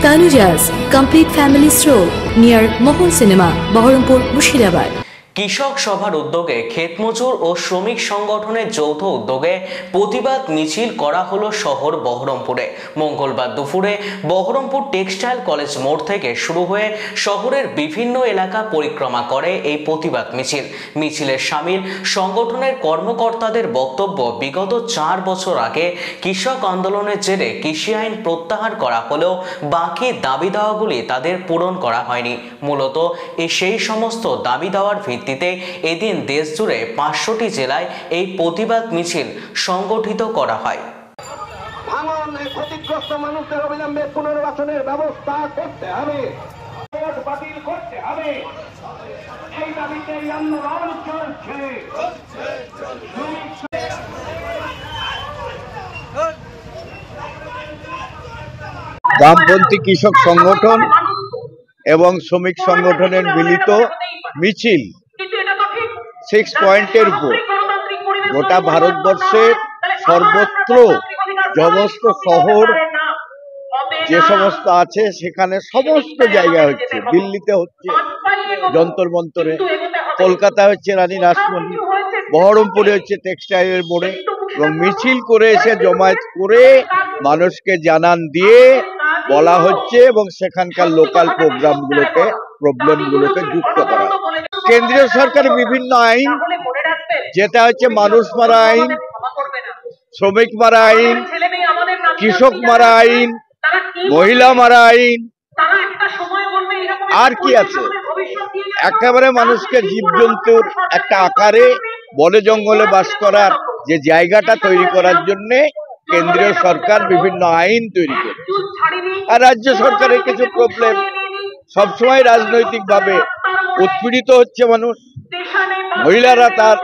Tanuja's complete family stroll near Mohon Cinema, Baharampur, Murshidabad. কৃষক সভার উদ্যোগে ক্ষেতমজুর ও শ্রমিক সংগঠনের যৌথ উদ্যোগে প্রতিবাদ মিছিল করা হলো শহর বহরমপুরে। মঙ্গলবার দুপুরে বহরমপুর টেক্সটাইল কলেজ মোড় থেকে শুরু হয়ে শহরের বিভিন্ন এলাকা পরিক্রমা করে এই প্রতিবাদ মিছিল। মিছিলের সামিল সংগঠনের কর্মকর্তাদের বক্তব্য, বিগত 4 বছর আগে কৃষক আন্দোলনের জেরে কৃষি আইন প্রত্যাহার করা হলেও বাকি দাবি দাওয়াগুলি তাদের পূরণ করা হয়নি। মূলত সেই সমস্ত দাবি দাওয়ার এদিন দেশ জুড়ে 500টি জেলায় এই প্রতিবাদ মিছিল সংগঠিত করা হয়। ক্ষতিগ্রস্ত মানুষদের অবিলম্বে পুনর্বাসনের ব্যবস্থা করতে হবে, ভোট বাতিল করতে হবে, এই দাবিতে আন্দোলন চলছে। বামপন্থী কৃষক সংগঠন এবং শ্রমিক সংগঠনের মিলিত মিছিল 6 পয়েন্টের উপর গোটা ভারতবর্ষের সর্বত্র সমস্ত শহর যে সমস্ত আছে সেখানে সমস্ত জায়গায় হচ্ছে। দিল্লিতে হচ্ছে যন্তর মন্তরে, কলকাতা হচ্ছে রানী রাসমণি, বহরমপুরে হচ্ছে টেক্সটাইলের মোড়ে, এবং মিছিল করে এসে জমায়েত করে মানুষকে জানান দিয়ে বলা হচ্ছে এবং সেখানকার লোকাল প্রবলেমগুলোকে যুক্ত করা। কেন্দ্রীয় সরকারের বিভিন্ন আইন, যেটা হচ্ছে মানুষ মারা আইন, শ্রমিক মারা আইন, কৃষক মারা আইন, মহিলা মারা আইন, আর কি আছে, একেবারে মানুষকে জীবজন্তুর একটা আকারে বনে জঙ্গলে বাস করার যে জায়গাটা তৈরি করার জন্য কেন্দ্রীয় সরকার বিভিন্ন আইন তৈরি করে। আর রাজ্য সরকারের কিছু প্রবলেম, সবসময় রাজনৈতিকভাবে উৎপীড়িত হচ্ছে মানুষ। মহিলারা তার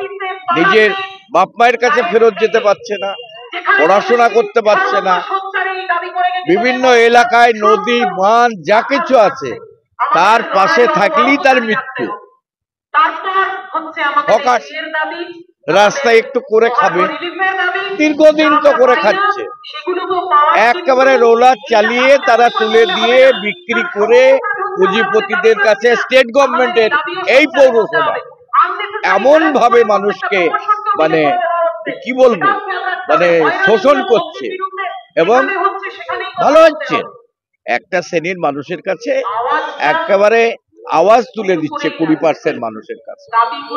নিজের বাপ মায়ের কাছে ফেরত যেতে পারছে না, পড়াশোনা করতে পারছে না, বিভিন্ন এলাকায় নদী বাঁধ যা কিছু আছে তার পাশে থাকলেই তার মৃত্যু। রাস্তায় একটু করে খাবে, দীর্ঘদিন তো করে খাচ্ছে, একেবারে রোলার চালিয়ে তারা তুলে দিয়ে বিক্রি করে পুঁজিপতিদের কাছে স্টেট গভর্নমেন্টের এই পৌরসভা এমন ভাবে মানুষকে কি বলবো শোষণ করছে এবং ভালো হচ্ছে। একটা শ্রেণীর মানুষের কাছে একেবারে আওয়াজ তুলে দিচ্ছে 20% মানুষের কাছে।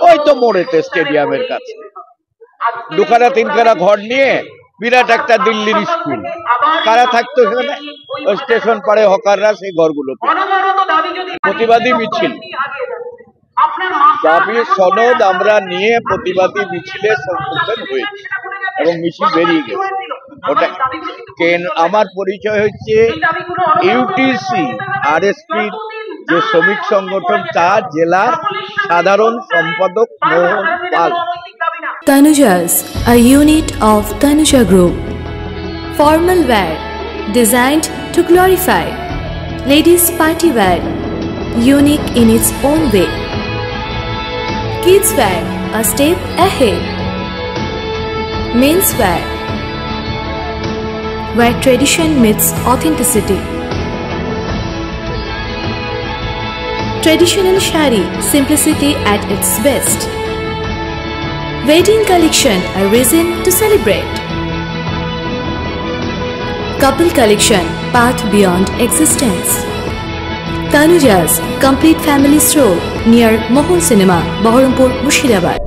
ওই তো মোড়েতে স্টেডিয়ামের কাছে 2খানা 3খানা ঘর নিয়ে বিরাট একটা দিল্লির স্কুল, কারা থাকতো সেখানে? স্টেশন পাড়ে হকাররা সেই ঘরগুলোতে। প্রতিবাদী মিছিল, দাবি সনদ আমরা নিয়ে প্রতিবাদী মিছিলে সম্বোধন হয়েছে এবং মিছিল বেরিয়ে গেছে। ওটা আমার পরিচয় হচ্ছে ইউটিসি আরএসপির যে শ্রমিক সংগঠন তার জেলার সাধারণ সম্পাদক মোহন পাল। Tanuja's, a unit of Tanuja Group. Formal wear designed to glorify. Ladies party wear, unique in its own way. Kids wear, a step ahead. Men's wear, where tradition meets authenticity. Traditional shari, simplicity at its best. Wedding collection, a reason to celebrate. Couple collection, path beyond existence. Tanuja's complete family stroll near Mohon Cinema, Baharampur, Murshidabad.